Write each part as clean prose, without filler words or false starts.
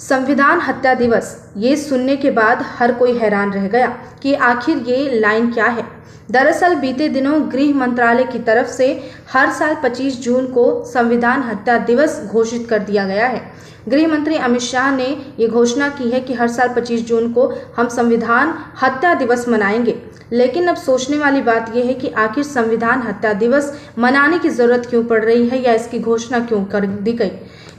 संविधान हत्या दिवस ये सुनने के बाद हर कोई हैरान रह गया कि आखिर ये लाइन क्या है। दरअसल बीते दिनों गृह मंत्रालय की तरफ से हर साल 25 जून को संविधान हत्या दिवस घोषित कर दिया गया है। गृह मंत्री अमित शाह ने ये घोषणा की है कि हर साल 25 जून को हम संविधान हत्या दिवस मनाएंगे। लेकिन अब सोचने वाली बात यह है कि आखिर संविधान हत्या दिवस मनाने की ज़रूरत क्यों पड़ रही है या इसकी घोषणा क्यों कर दी गई।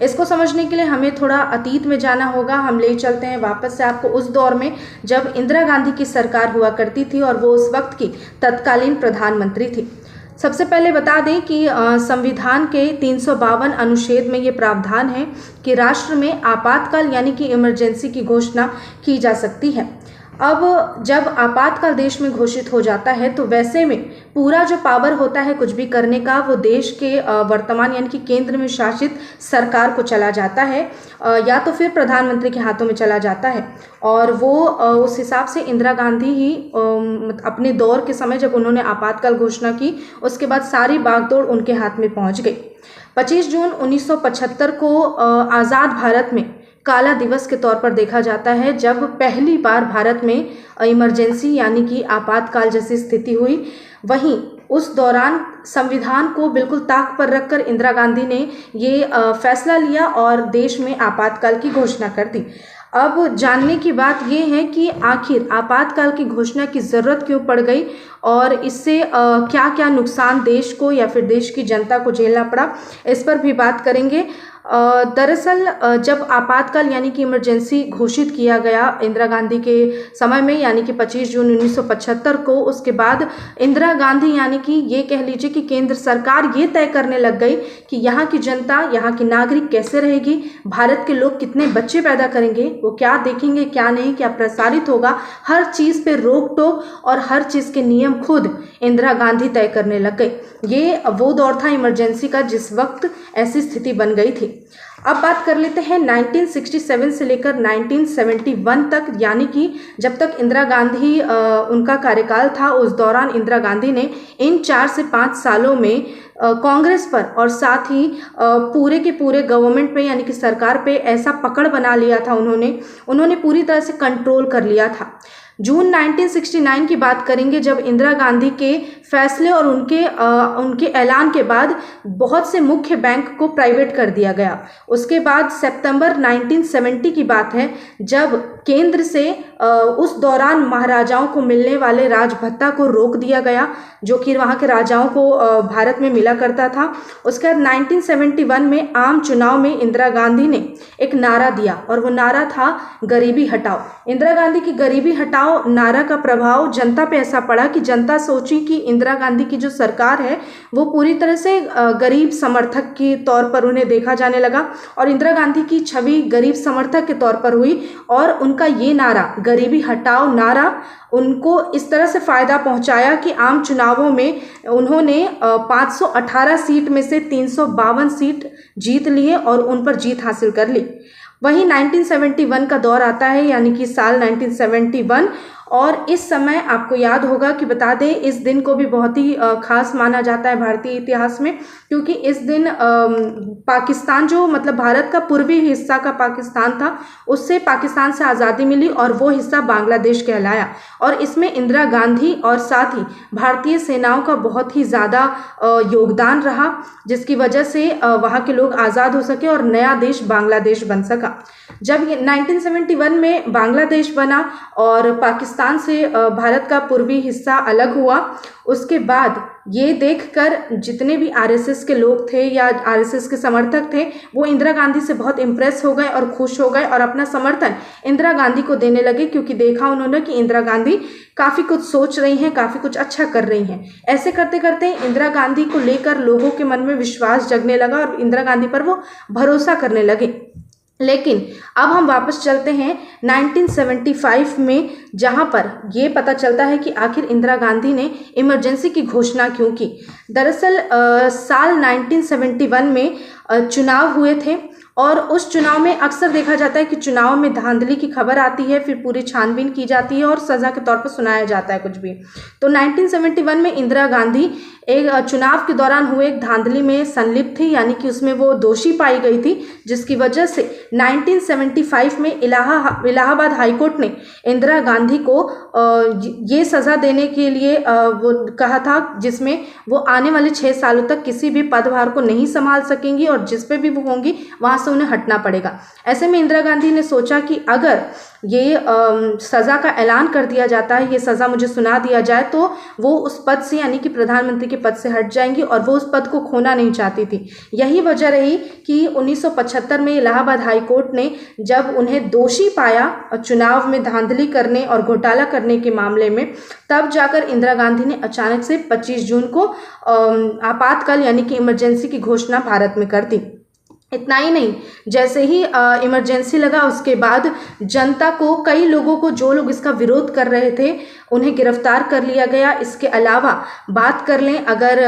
इसको समझने के लिए हमें थोड़ा अतीत में जाना होगा। हम ले चलते हैं वापस से आपको उस दौर में जब इंदिरा गांधी की सरकार हुआ करती थी और वो उस वक्त की तत्कालीन प्रधानमंत्री थी। सबसे पहले बता दें कि संविधान के 352 अनुच्छेद में ये प्रावधान है कि राष्ट्र में आपातकाल यानी कि इमरजेंसी की घोषणा की जा सकती है। अब जब आपातकाल देश में घोषित हो जाता है तो वैसे में पूरा जो पावर होता है कुछ भी करने का वो देश के वर्तमान यानी कि केंद्र में शासित सरकार को चला जाता है या तो फिर प्रधानमंत्री के हाथों में चला जाता है। और वो उस हिसाब से इंदिरा गांधी ही अपने दौर के समय जब उन्होंने आपातकाल घोषणा की उसके बाद सारी बागडोर उनके हाथ में पहुंच गई। 25 जून 1975 को आज़ाद भारत में काला दिवस के तौर पर देखा जाता है जब पहली बार भारत में इमरजेंसी यानी कि आपातकाल जैसी स्थिति हुई। वहीं उस दौरान संविधान को बिल्कुल ताक पर रखकर इंदिरा गांधी ने ये फैसला लिया और देश में आपातकाल की घोषणा कर दी। अब जानने की बात यह है कि आखिर आपातकाल की घोषणा की ज़रूरत क्यों पड़ गई और इससे क्या क्या नुकसान देश को या फिर देश की जनता को झेलना पड़ा, इस पर भी बात करेंगे। दरअसल जब आपातकाल यानी कि इमरजेंसी घोषित किया गया इंदिरा गांधी के समय में यानी कि 25 जून 1975 को, उसके बाद इंदिरा गांधी यानी कि ये कह लीजिए कि केंद्र सरकार ये तय करने लग गई कि यहाँ की जनता, यहाँ की नागरिक कैसे रहेगी, भारत के लोग कितने बच्चे पैदा करेंगे, वो क्या देखेंगे क्या नहीं, क्या प्रसारित होगा, हर चीज़ पे रोक टोक और हर चीज़ के नियम खुद इंदिरा गांधी तय करने लग गई। ये वो दौर था इमरजेंसी का जिस वक्त ऐसी स्थिति बन गई थी। अब बात कर लेते हैं 1967 से लेकर 1971 तक, यानी कि जब तक इंदिरा गांधी उनका कार्यकाल था उस दौरान इंदिरा गांधी ने इन 4 से 5 सालों में कांग्रेस पर और साथ ही पूरे के पूरे गवर्नमेंट पे यानी कि सरकार पे ऐसा पकड़ बना लिया था, उन्होंने पूरी तरह से कंट्रोल कर लिया था। जून 1969 की बात करेंगे जब इंदिरा गांधी के फैसले और उनके ऐलान के बाद बहुत से मुख्य बैंक को प्राइवेट कर दिया गया। उसके बाद सितंबर 1970 की बात है जब केंद्र से उस दौरान महाराजाओं को मिलने वाले राज भत्ता को रोक दिया गया जो कि वहाँ के राजाओं को भारत में मिला करता था। उसके बाद 1971 में आम चुनाव में इंदिरा गांधी ने एक नारा दिया और वो नारा था गरीबी हटाओ। इंदिरा गांधी की गरीबी हटाओ नारा का प्रभाव जनता पे ऐसा पड़ा कि जनता सोची कि इंदिरा गांधी की जो सरकार है वो पूरी तरह से गरीब समर्थक के तौर पर उन्हें देखा जाने लगा और इंदिरा गांधी की छवि गरीब समर्थक के तौर पर हुई और उनका ये नारा गरीबी हटाओ नारा उनको इस तरह से फ़ायदा पहुंचाया कि आम चुनावों में उन्होंने 518 सीट में से 352 सीट जीत लिए और उन पर जीत हासिल कर ली। वहीं 1971 का दौर आता है यानी कि साल 1971 और इस समय आपको याद होगा कि बता दें इस दिन को भी बहुत ही खास माना जाता है भारतीय इतिहास में, क्योंकि इस दिन पाकिस्तान जो मतलब भारत का पूर्वी हिस्सा का पाकिस्तान था उससे पाकिस्तान से आज़ादी मिली और वो हिस्सा बांग्लादेश कहलाया और इसमें इंदिरा गांधी और साथ ही भारतीय सेनाओं का बहुत ही ज़्यादा योगदान रहा जिसकी वजह से वहाँ के लोग आज़ाद हो सके और नया देश बांग्लादेश बन सका। जब 1971 में बांग्लादेश बना और पाकिस्तान से भारत का पूर्वी हिस्सा अलग हुआ, उसके बाद ये देखकर जितने भी आरएसएस के लोग थे या आरएसएस के समर्थक थे वो इंदिरा गांधी से बहुत इम्प्रेस हो गए और खुश हो गए और अपना समर्थन इंदिरा गांधी को देने लगे, क्योंकि देखा उन्होंने कि इंदिरा गांधी काफ़ी कुछ सोच रही हैं, काफ़ी कुछ अच्छा कर रही हैं। ऐसे करते करते इंदिरा गांधी को लेकर लोगों के मन में विश्वास जगने लगा और इंदिरा गांधी पर वो भरोसा करने लगे। लेकिन अब हम वापस चलते हैं 1975 में, जहां पर ये पता चलता है कि आखिर इंदिरा गांधी ने इमरजेंसी की घोषणा क्यों की। दरअसल साल 1971 में चुनाव हुए थे और उस चुनाव में अक्सर देखा जाता है कि चुनाव में धांधली की खबर आती है, फिर पूरी छानबीन की जाती है और सज़ा के तौर पर सुनाया जाता है कुछ भी। तो 1971 में इंदिरा गांधी एक चुनाव के दौरान हुए एक धांधली में संलिप्त थी, यानी कि उसमें वो दोषी पाई गई थी, जिसकी वजह से 1975 में इलाहाबाद हाईकोर्ट ने इंदिरा गांधी को ये सज़ा देने के लिए वो कहा था, जिसमें वो आने वाले 6 सालों तक किसी भी पदभार को नहीं संभाल सकेंगी और जिस पे भी वो होंगी वहाँ से उन्हें हटना पड़ेगा। ऐसे में इंदिरा गांधी ने सोचा कि अगर ये सज़ा का ऐलान कर दिया जाता है, ये सज़ा मुझे सुना दिया जाए, तो वो उस पद से यानी कि प्रधानमंत्री के पद से हट जाएंगी और वो उस पद को खोना नहीं चाहती थी। यही वजह रही कि 1975 में इलाहाबाद हाईकोर्ट ने जब उन्हें दोषी पाया चुनाव में धांधली करने और घोटाला करने के मामले में, तब जाकर इंदिरा गांधी ने अचानक से 25 जून को आपातकाल यानी कि इमरजेंसी की घोषणा भारत में कर दी। इतना ही नहीं, जैसे ही इमरजेंसी लगा उसके बाद जनता को, कई लोगों को, जो लोग इसका विरोध कर रहे थे, उन्हें गिरफ्तार कर लिया गया। इसके अलावा बात कर लें अगर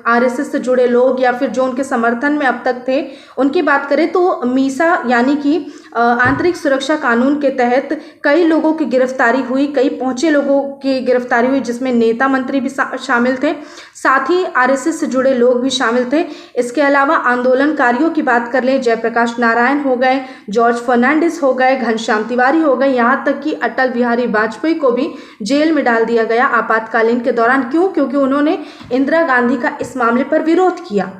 आरएसएस से जुड़े लोग या फिर जो उनके समर्थन में अब तक थे उनकी बात करें तो मीसा यानी कि आंतरिक सुरक्षा कानून के तहत कई लोगों की गिरफ्तारी हुई, कई पहुंचे लोगों की गिरफ्तारी हुई, जिसमें नेता मंत्री भी शामिल थे, साथ ही आरएसएस से जुड़े लोग भी शामिल थे। इसके अलावा आंदोलनकारियों की बात कर लें, जयप्रकाश नारायण हो गए, जॉर्ज फर्नांडिस हो गए, घनश्याम तिवारी हो गए, यहाँ तक कि अटल बिहारी वाजपेयी को भी जेल में डाल दिया गया आपातकालीन के दौरान। क्यों? क्योंकि उन्होंने इंदिरा गांधी का इस मामले पर विरोध किया।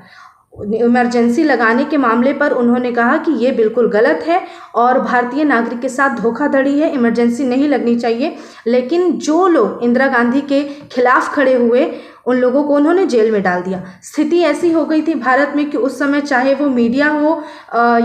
इमरजेंसी लगाने के मामले पर उन्होंने कहा कि ये बिल्कुल गलत है और भारतीय नागरिक के साथ धोखाधड़ी है, इमरजेंसी नहीं लगनी चाहिए। लेकिन जो लोग इंदिरा गांधी के खिलाफ खड़े हुए उन लोगों को उन्होंने जेल में डाल दिया। स्थिति ऐसी हो गई थी भारत में कि उस समय चाहे वो मीडिया हो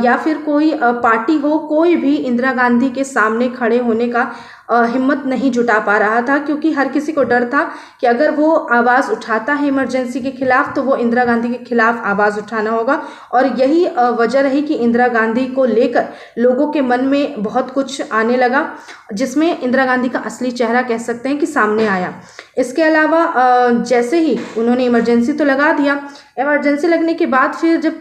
या फिर कोई पार्टी हो, कोई भी इंदिरा गांधी के सामने खड़े होने का हिम्मत नहीं जुटा पा रहा था, क्योंकि हर किसी को डर था कि अगर वो आवाज़ उठाता है इमरजेंसी के खिलाफ तो वो इंदिरा गांधी के खिलाफ आवाज़ उठाना होगा। और यही वजह रही कि इंदिरा गांधी को लेकर लोगों के मन में बहुत कुछ आने लगा, जिसमें इंदिरा गांधी का असली चेहरा कह सकते हैं कि सामने आया। इसके अलावा जैसे ही उन्होंने इमरजेंसी तो लगा दिया, इमरजेंसी लगने के बाद फिर जब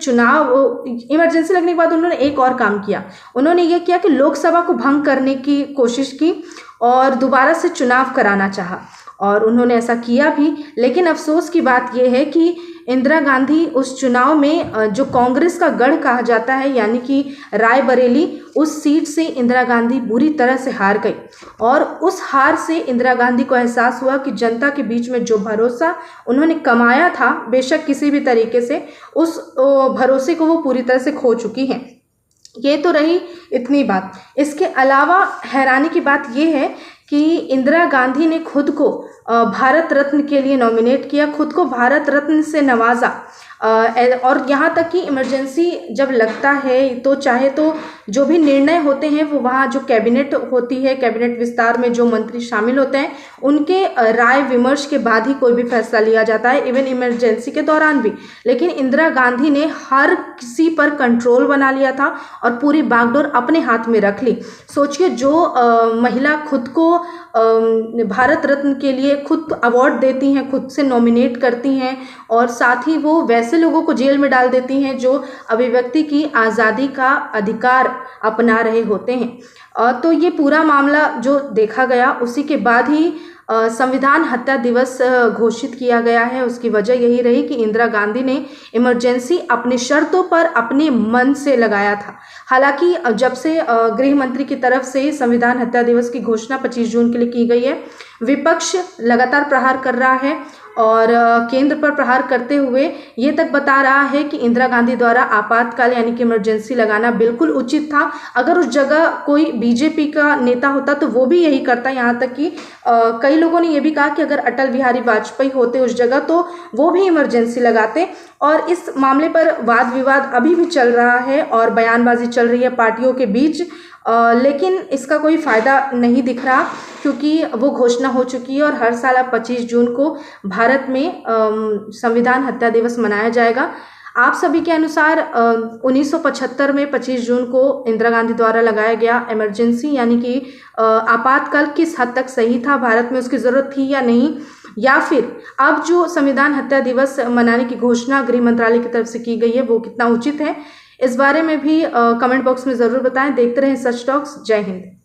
इमरजेंसी लगने के बाद उन्होंने एक और काम किया। उन्होंने ये किया कि लोकसभा को भंग करने की कोशिश की और दोबारा से चुनाव कराना चाहा, और उन्होंने ऐसा किया भी। लेकिन अफसोस की बात यह है कि इंदिरा गांधी उस चुनाव में जो कांग्रेस का गढ़ कहा जाता है यानी कि रायबरेली, उस सीट से इंदिरा गांधी बुरी तरह से हार गई। और उस हार से इंदिरा गांधी को एहसास हुआ कि जनता के बीच में जो भरोसा उन्होंने कमाया था, बेशक किसी भी तरीके से, उस भरोसे को वो पूरी तरह से खो चुकी हैं। ये तो रही इतनी बात। इसके अलावा हैरानी की बात यह है कि इंदिरा गांधी ने खुद को भारत रत्न के लिए नॉमिनेट किया, खुद को भारत रत्न से नवाजा। और यहाँ तक कि इमरजेंसी जब लगता है तो चाहे तो जो भी निर्णय होते हैं वो वहाँ जो कैबिनेट होती है, कैबिनेट विस्तार में जो मंत्री शामिल होते हैं उनके राय विमर्श के बाद ही कोई भी फैसला लिया जाता है, इवन इमरजेंसी के दौरान भी। लेकिन इंदिरा गांधी ने हर किसी पर कंट्रोल बना लिया था और पूरी बागडोर अपने हाथ में रख ली। सोचिए, जो महिला खुद को भारत रत्न के लिए खुद अवार्ड देती हैं, खुद से नॉमिनेट करती हैं और साथ ही वो वैसे लोगों को जेल में डाल देती हैं जो अभिव्यक्ति की आज़ादी का अधिकार अपना रहे होते हैं। तो ये पूरा मामला जो देखा गया, उसी के बाद ही संविधान हत्या दिवस घोषित किया गया है। उसकी वजह यही रही कि इंदिरा गांधी ने इमरजेंसी अपनी शर्तों पर अपने मन से लगाया था। हालांकि जब से गृह मंत्री की तरफ से संविधान हत्या दिवस की घोषणा 25 जून के लिए की गई है, विपक्ष लगातार प्रहार कर रहा है और केंद्र पर प्रहार करते हुए ये तक बता रहा है कि इंदिरा गांधी द्वारा आपातकाल यानी कि इमरजेंसी लगाना बिल्कुल उचित था। अगर उस जगह कोई बीजेपी का नेता होता तो वो भी यही करता। यहाँ तक कि कई लोगों ने ये भी कहा कि अगर अटल बिहारी वाजपेयी होते उस जगह तो वो भी इमरजेंसी लगाते। और इस मामले पर वाद विवाद अभी भी चल रहा है और बयानबाजी चल रही है पार्टियों के बीच, लेकिन इसका कोई फ़ायदा नहीं दिख रहा क्योंकि वो घोषणा हो चुकी है और हर साल अब 25 जून को भारत में संविधान हत्या दिवस मनाया जाएगा। आप सभी के अनुसार 1975 में 25 जून को इंदिरा गांधी द्वारा लगाया गया इमरजेंसी यानी कि आपातकाल किस हद तक सही था, भारत में उसकी ज़रूरत थी या नहीं, या फिर अब जो संविधान हत्या दिवस मनाने की घोषणा गृह मंत्रालय की तरफ से की गई है वो कितना उचित है? इस बारे में भी कमेंट बॉक्स में ज़रूर बताएं। देखते रहें सच टॉक्स। जय हिंद।